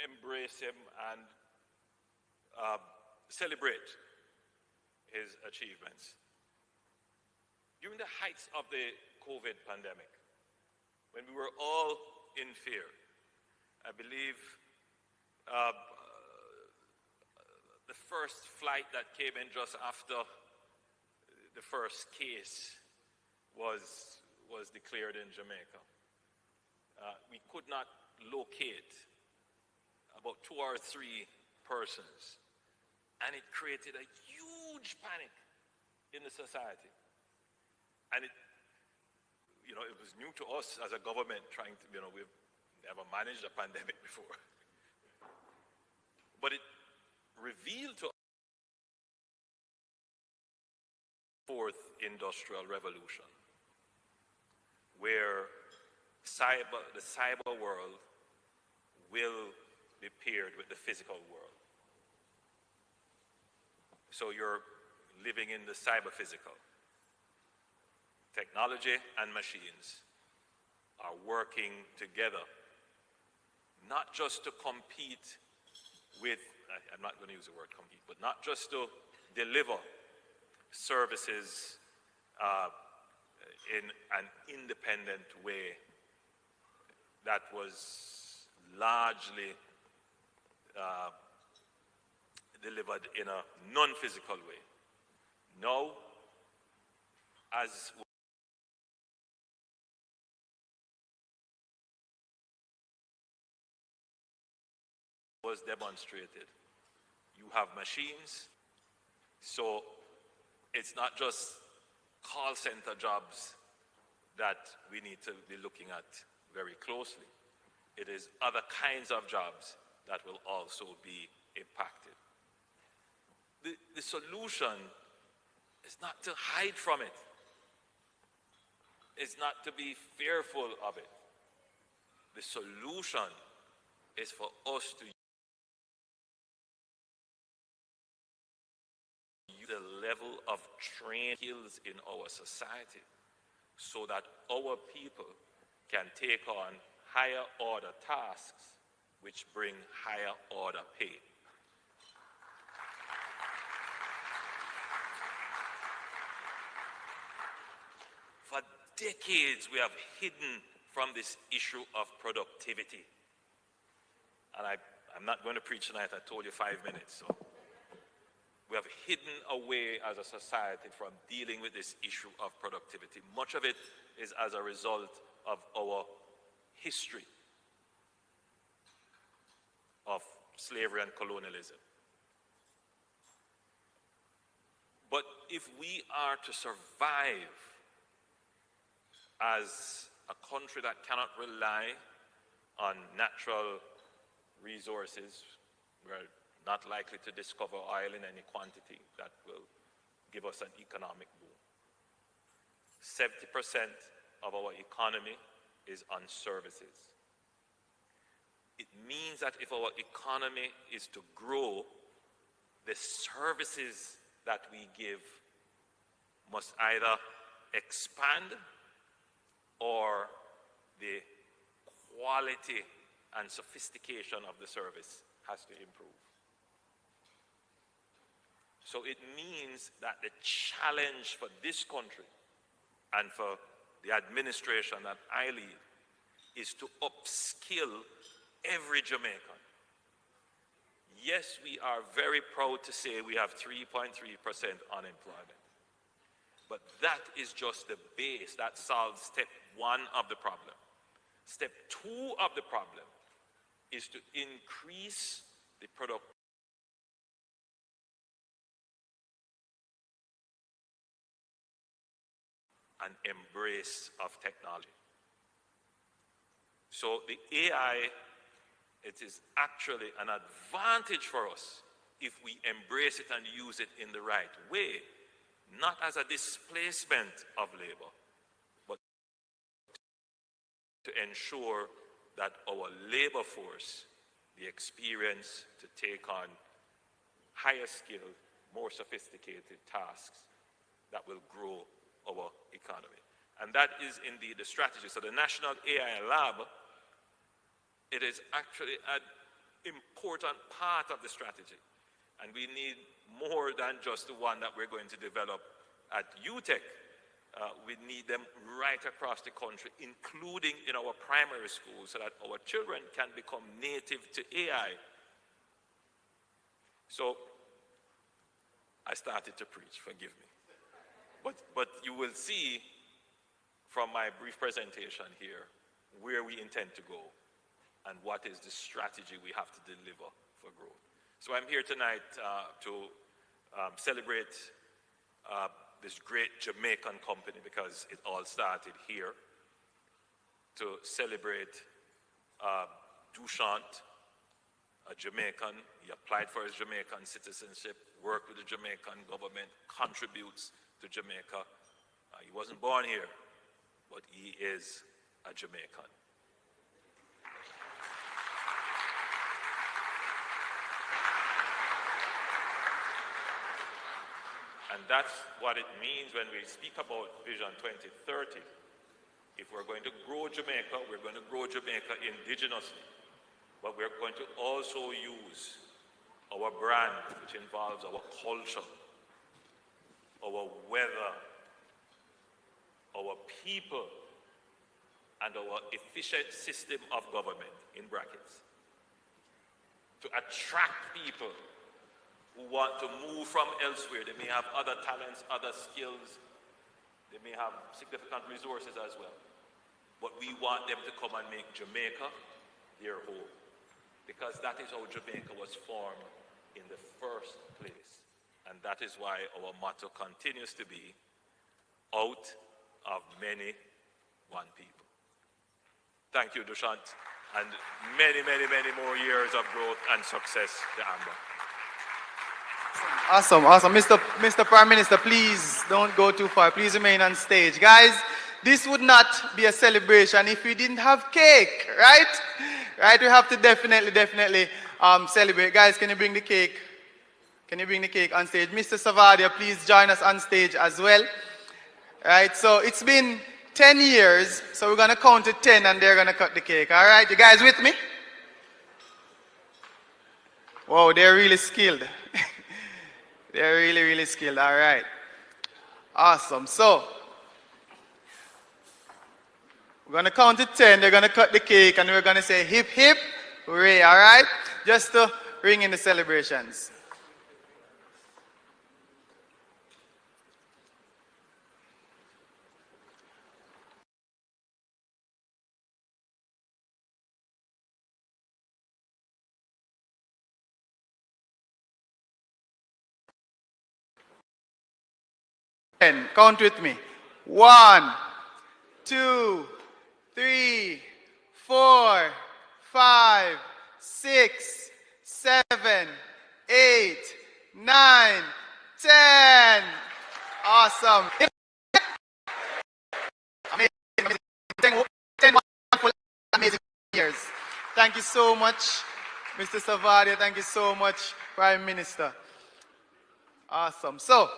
embrace him and celebrate his achievements. During the heights of the COVID pandemic, when we were all in fear, I believe the first flight that came in just after the first case was declared in Jamaica. We could not locate about 2 or 3 persons, and it created a huge panic in the society. And it was new to us as a government trying to, we've never managed a pandemic before. But it revealed to us the fourth industrial revolution, where the cyber world will be paired with the physical world. So you're living in the cyber-physical. Technology and machines are working together, not just to compete with, I'm not going to use the word compete, but not just to deliver services in an independent way that was largely delivered in a non-physical way. Now, as was demonstrated, you have machines, so it's not just call center jobs that we need to be looking at very closely. It is other kinds of jobs that will also be impacted. The solution is not to hide from it. It's not to be fearful of it. The solution is for us to use the level of trained skills in our society so that our people can take on higher order tasks which bring higher order pay. For decades, we have hidden from this issue of productivity. And I'm not going to preach tonight, I told you 5 minutes. So we have hidden away as a society from dealing with this issue of productivity. Much of it is as a result of our history of slavery and colonialism. But if we are to survive as a country that cannot rely on natural resources, we're not likely to discover oil in any quantity that will give us an economic boom. 70% of our economy is on services. It means that if our economy is to grow, the services that we give must either expand or the quality and sophistication of the service has to improve. So it means that the challenge for this country and for the administration that I lead is to upskill every Jamaican. Yes, we are very proud to say we have 3.3% unemployment. But that is just the base. That solves step 1 of the problem. Step 2 of the problem is to increase the productivity and embrace of technology. So the AI, it is actually an advantage for us if we embrace it and use it in the right way, not as a displacement of labor, but to ensure that our labor force, the experience to take on higher skilled, more sophisticated tasks that will grow our economy. And that is indeed the strategy. So the National AI Lab, it is actually a important part of the strategy. And we need more than just the one that we're going to develop at UTech. We need them right across the country, including in our primary schools, so that our children can become native to AI. So I started to preach, forgive me. But you will see from my brief presentation here where we intend to go and what is the strategy we have to deliver for growth. So I'm here tonight to celebrate this great Jamaican company, because it all started here, to celebrate Duchamp, a Jamaican. He applied for his Jamaican citizenship, worked with the Jamaican government, contributes to Jamaica. He wasn't born here, but he is a Jamaican. And that's what it means when we speak about Vision 2030. If we're going to grow Jamaica, we're going to grow Jamaica indigenously. But we're going to also use our brand, which involves our culture, our weather, our people, and our efficient system of government, in brackets, to attract people who want to move from elsewhere. They may have other talents, other skills. They may have significant resources as well. But we want them to come and make Jamaica their home, because that is how Jamaica was formed in the first place. And that is why our motto continues to be, out of many, one people. Thank you, Duchamp, and many, many, many more years of growth and success to Amber. Awesome, awesome. Mr. Prime Minister, please don't go too far. Please remain on stage. Guys, this would not be a celebration if we didn't have cake, right? Right, we have to definitely celebrate. Guys, can you bring the cake? Can you bring the cake on stage? Mr. Savadia, please join us on stage as well. Right, so it's been 10 years, so we're going to count to 10 and they're going to cut the cake. All right, you guys with me? Wow, they're really skilled. They're really, really skilled. All right. Awesome. So, we're going to count to 10. They're going to cut the cake and we're going to say hip, hip, hooray. All right? Just to ring in the celebrations. Count with me. 1, 2, 3, 4, 5, 6, 7, 8, 9, 10. Awesome. Amazing. 10 amazing years. Thank you so much, Mr. Savadia. Thank you so much, Prime Minister. Awesome. So,